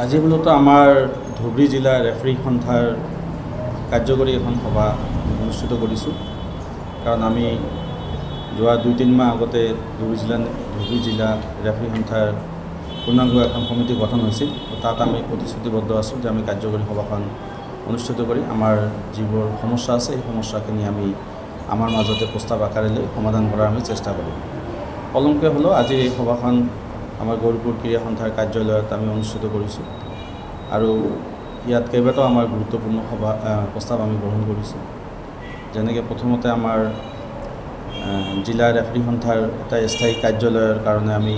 আজি মূলত আমাৰ ধুবুৰী জিলা ৰেফাৰী সন্থাৰ কাৰ্যকৰী এখন সভা অনুষ্ঠিত কৰিছোঁ। কাৰণ আমি যোৱা 2-3 মাহ আগতে ধুবুৰী জিলা ৰেফাৰী সন্থাৰ পূৰ্ণাংগ এখন সমিতি গঠন হৈছিল। তাত আমি প্ৰতিশ্ৰুতিবদ্ধ আছোঁ যে আমি কাৰ্যকৰী সভাখন অনুষ্ঠিত কৰি আমাৰ যিবোৰ সমস্যা আছে এই সমস্যাখিনি আমি আমাৰ মাজতে প্ৰস্তাৱ আকাৰে লৈ সমাধান কৰাৰ আমি চেষ্টা কৰিম। পলমকৈ হ'লেও আজি এই সভাখন আমাৰ গৌৰীপুৰ ক্ৰীড়া সন্থাৰ কাৰ্যালয়ত আমি অনুষ্ঠিত কৰিছোঁ আৰু ইয়াত কেইবাটাও আমাৰ গুৰুত্বপূৰ্ণ প্ৰস্তাৱ আমি গ্ৰহণ কৰিছোঁ। যেনেকৈ প্ৰথমতে আমাৰ জিলা ৰেফাৰী সন্থাৰ এটা স্থায়ী কাৰ্যালয়ৰ কাৰণে আমি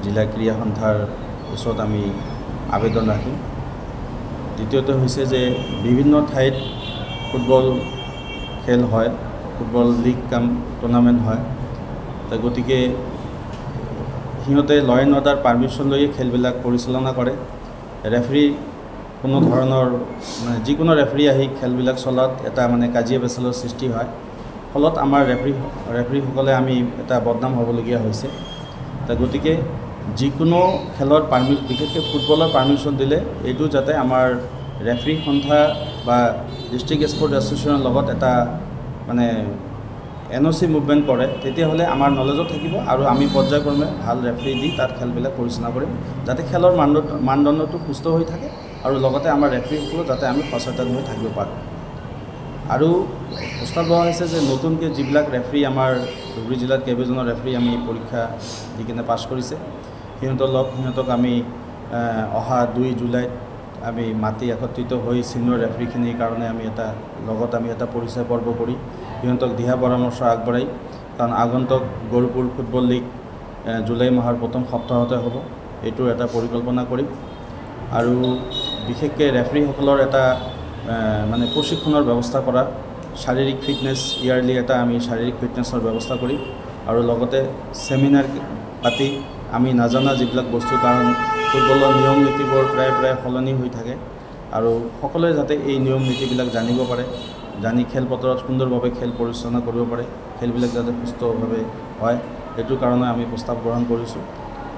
জিলা ক্ৰীড়া সন্থাৰ ওচৰত আমি আবেদন ৰাখিম। দ্বিতীয়তে হৈছে যে বিভিন্ন ঠাইত ফুটবল খেল হয়, ফুটবল লীগ কাম টুৰ্ণামেণ্ট হয়। গতিকে সিহঁতে ল এণ্ড অৰ্ডাৰ পাৰ্মিশ্যন লৈয়ে খেলবিলাক পৰিচালনা কৰে। ৰেফাৰী কোনো ধৰণৰ যিকোনো ৰেফাৰী আহি খেলবিলাক চলাত এটা কাজিয়া পেচালৰ সৃষ্টি হয়। ফলত আমাৰ ৰেফাৰীসকলে আমি এটা বদনাম হ'বলগীয়া হৈছে। গতিকে যিকোনো খেলৰ বিশেষকৈ ফুটবলৰ পাৰ্মিশ্যন দিলে এইটো যাতে আমাৰ ৰেফাৰী সন্থা বা ডিষ্ট্ৰিক্ট স্পৰ্টছ এছ'চিয়েশ্যনৰ লগত এটা NOC মুভমেণ্ট কৰে, তেতিয়াহ'লে আমাৰ নলেজত থাকিব আৰু আমি পৰ্যায়ক্ৰমে ভাল ৰেফাৰী দি তাত খেলবিলাক পৰিচালনা কৰিম, যাতে খেলৰ মানদণ্ডটো সুস্থ হৈ থাকে আৰু লগতে আমাৰ ৰেফাৰীসকলো যাতে আমি সচেতন হৈ থাকিব পাৰোঁ। আৰু প্ৰস্তাৱ লোৱা হৈছে যে নতুনকৈ যিবিলাক ৰেফাৰী আমাৰ ধুবুৰী জিলাত কেইবাজনৰ ৰেফাৰী আমি পৰীক্ষা দি কিনে পাছ কৰিছে, সিহঁতক আমি অহা 2 জুলাইত আমি মাতি একত্ৰিত হৈ ছিনিয়ৰ ৰেফাৰীখিনিৰ কাৰণে আমি এটা পৰিচয় পৰ্ব কৰি সিহঁতক দিহা পৰামৰ্শ আগবঢ়াই, কাৰণ আগন্তুক গৌৰীপুৰ ফুটবল লীগ জুলাই মাহৰ প্ৰথম সপ্তাহতে হ'ব, এইটোৰ এটা পৰিকল্পনা কৰিম। আৰু বিশেষকৈ ৰেফাৰীসকলৰ এটা প্ৰশিক্ষণৰ ব্যৱস্থা কৰা, শাৰীৰিক ফিটনেছ ইয়াৰলি এটা আমি শাৰীৰিক ফিটনেছৰ ব্যৱস্থা কৰিম আৰু লগতে ছেমিনাৰ পাতি আমি নাজানা যিবিলাক বস্তু, কাৰণ ফুটবলৰ নিয়ম নীতিবোৰ প্ৰায় সলনি হৈ থাকে আৰু সকলোৱে যাতে এই নিয়ম নীতিবিলাক জানিব পাৰে, জানি খেলপথাৰত সুন্দৰভাৱে খেল পৰিচালনা কৰিব পাৰে, খেলবিলাক যাতে সুস্থভাৱে হয়, এইটোৰ কাৰণে আমি প্ৰস্তাৱ গ্ৰহণ কৰিছোঁ।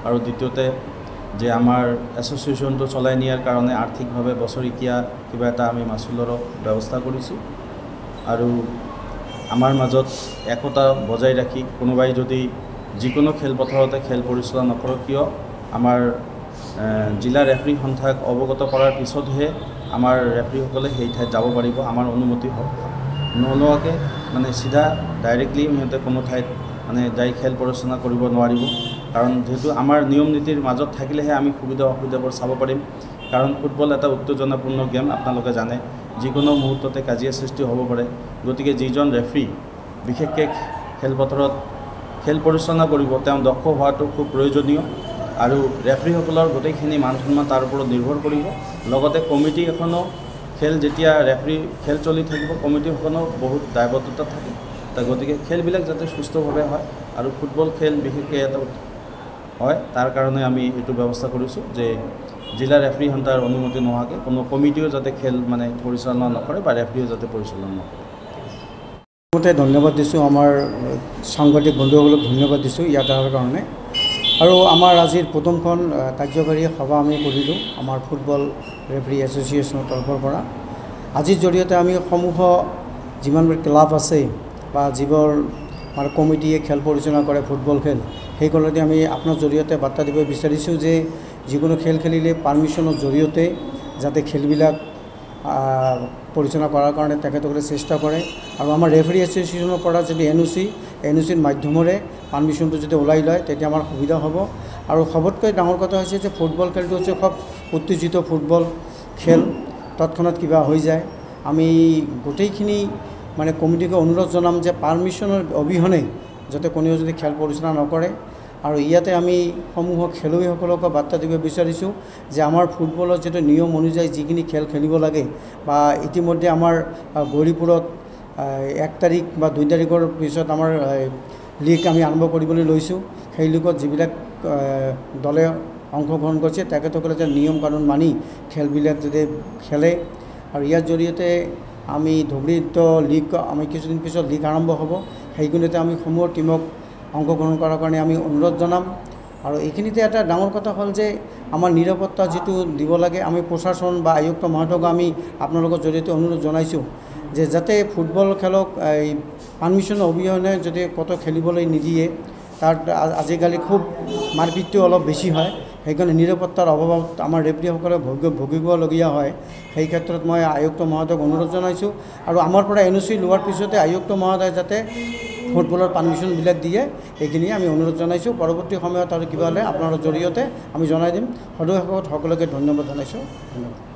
আৰু দ্বিতীয়তে যে আমাৰ এছ'চিয়েশ্যনটো চলাই নিয়াৰ কাৰণে আৰ্থিকভাৱে বছৰেকীয়া কিবা এটা আমি মাচুলৰো ব্যৱস্থা কৰিছোঁ। আৰু আমাৰ মাজত একতা বজাই ৰাখি কোনোবাই যদি যিকোনো খেলপথাৰতে খেল পৰিচালনা নকৰক কিয়, আমাৰ জিলা ৰেফাৰী সন্থাক অৱগত কৰাৰ পিছতহে আমাৰ ৰেফাৰীসকলে সেই ঠাইত যাব পাৰিব। আমাৰ অনুমতি নোলোৱাকৈ চিধা ডাইৰেক্টলি সিহঁতে কোনো ঠাইত যাই খেল পৰিচালনা কৰিব নোৱাৰিব। কাৰণ যিহেতু আমাৰ নিয়ম নীতিৰ মাজত থাকিলেহে আমি সুবিধা অসুবিধাবোৰ চাব পাৰিম। কাৰণ ফুটবল এটা উত্তেজনাপূৰ্ণ গেম, আপোনালোকে জানে, যিকোনো মুহূৰ্ততে কাজিয়া সৃষ্টি হ'ব পাৰে। গতিকে যিজন ৰেফাৰী বিশেষকৈ খেলপথাৰত খেল পৰিচালনা কৰিব, তেওঁ দক্ষ হোৱাটো খুব প্ৰয়োজনীয়। আৰু ৰেফাৰীসকলৰ গোটেইখিনি মান সন্মান তাৰ ওপৰত নিৰ্ভৰ কৰিব। লগতে কমিটি এখনো যেতিয়া ৰেফাৰী খেল চলি থাকিব, কমিটিখনো বহুত দায়বদ্ধতা থাকে। গতিকে খেলবিলাক যাতে সুস্থভাৱে হয় আৰু ফুটবল খেল বিশেষকৈ এটা হয়, তাৰ কাৰণে আমি এইটো ব্যৱস্থা কৰিছোঁ যে জিলা ৰেফাৰী সন্থাৰ অনুমতি নোহোৱাকৈ কোনো কমিটিও যাতে খেল পৰিচালনা নকৰে বা ৰেফাৰীও যাতে পৰিচালনা নকৰে। ধন্যবাদ দিছোঁ, আমাৰ সাংবাদিক বন্ধুসকলক ধন্যবাদ দিছোঁ ইয়াত অহাৰ কাৰণে। আৰু আমাৰ আজিৰ প্ৰথমখন কাৰ্যকাৰী সভা আমি কৰিলোঁ আমাৰ ফুটবল ৰেফাৰী এছ'চিয়েশ্যনৰ তৰফৰ পৰা। আজিৰ জৰিয়তে আমি সমূহ যিমানবোৰ ক্লাব আছে বা যিবোৰ আমাৰ কমিটিয়ে খেল পৰিচালনা কৰে ফুটবল খেল, সেইসকলতে আমি আপোনাৰ জৰিয়তে বাৰ্তা দিব বিচাৰিছোঁ যে যিকোনো খেল খেলিলে পাৰ্মিশ্যনৰ জৰিয়তে যাতে খেলবিলাক পৰিচালনা কৰাৰ কাৰণে তেখেতসকলে চেষ্টা কৰে। আৰু আমাৰ ৰেফাৰী এছ'চিয়েশ্যনৰ পৰা যদি NOCৰ মাধ্যমেৰে পাৰ্মিশ্যনটো যদি ওলাই লয় তেতিয়া আমাৰ সুবিধা হ'ব। আৰু সবতকৈ ডাঙৰ কথা হৈছে যে ফুটবল খেলটো হৈছে খুব উত্তেজিত ফুটবল খেল, তৎক্ষণাৎ কিবা হৈ যায়। আমি গোটেইখিনি কমিটিকে অনুৰোধ জনাম যে পাৰ্মিশ্যনৰ অবিহনে যাতে কোনেও যদি খেল পৰিচালনা নকৰে। আৰু ইয়াতে আমি সমূহ খেলুৱৈসকলকো বাৰ্তা দিব বিচাৰিছোঁ যে আমাৰ ফুটবলৰ যিটো নিয়ম অনুযায়ী যিখিনি খেল খেলিব লাগে, বা ইতিমধ্যে আমাৰ গৌৰীপুৰত 1 তাৰিখ বা 2 তাৰিখৰ পিছত আমাৰ লীগ আমি আৰম্ভ কৰিবলৈ লৈছোঁ। সেই লীগত যিবিলাক দলে অংশগ্ৰহণ কৰিছে তেখেতসকলে যে নিয়ম কানুন মানি খেলবিলাক যাতে খেলে। আৰু ইয়াৰ জৰিয়তে আমি ধুবুৰীত লীগ আমি কিছুদিন পিছত লীগ আৰম্ভ হ'ব, সেইগুণতে আমি সমূহ টিমক অংশগ্ৰহণ কৰাৰ কাৰণে আমি অনুৰোধ জনাম। আৰু এইখিনিতে এটা ডাঙৰ কথা হ'ল যে আমাৰ নিৰাপত্তা যিটো দিব লাগে আমি প্ৰশাসন বা আয়ুক্ত মহোদয়ক আমি আপোনালোকৰ জৰিয়তে অনুৰোধ জনাইছোঁ যে যাতে ফুটবল খেলক এই পাৰ্মিশ্যন অবিহনে যদি ক'তো খেলিবলৈ নিদিয়ে তাত আজিকালি খুব মাৰপিটটো অলপ বেছি হয় সেইকাৰণে নিৰাপত্তাৰ অভাৱত আমাৰ ৰেফাৰীসকলে ভুগিবলগীয়া হয় সেই ক্ষেত্ৰত মই আয়ুক্ত মহোদয়ক অনুৰোধ জনাইছোঁ আৰু আমাৰ পৰা NOC লোৱাৰ পিছতে আয়ুক্ত মহোদয় যাতে ফুটবলৰ পাৰ্মিশ্যনবিলাক দিয়ে এইখিনি আমি অনুৰোধ জনাইছোঁ পৰৱৰ্তী সময়ত আৰু কিবা হ'লে আপোনালোকৰ জৰিয়তে আমি জনাই দিম সদৌ শেষত সকলোকে ধন্যবাদ জনাইছোঁ ধন্যবাদ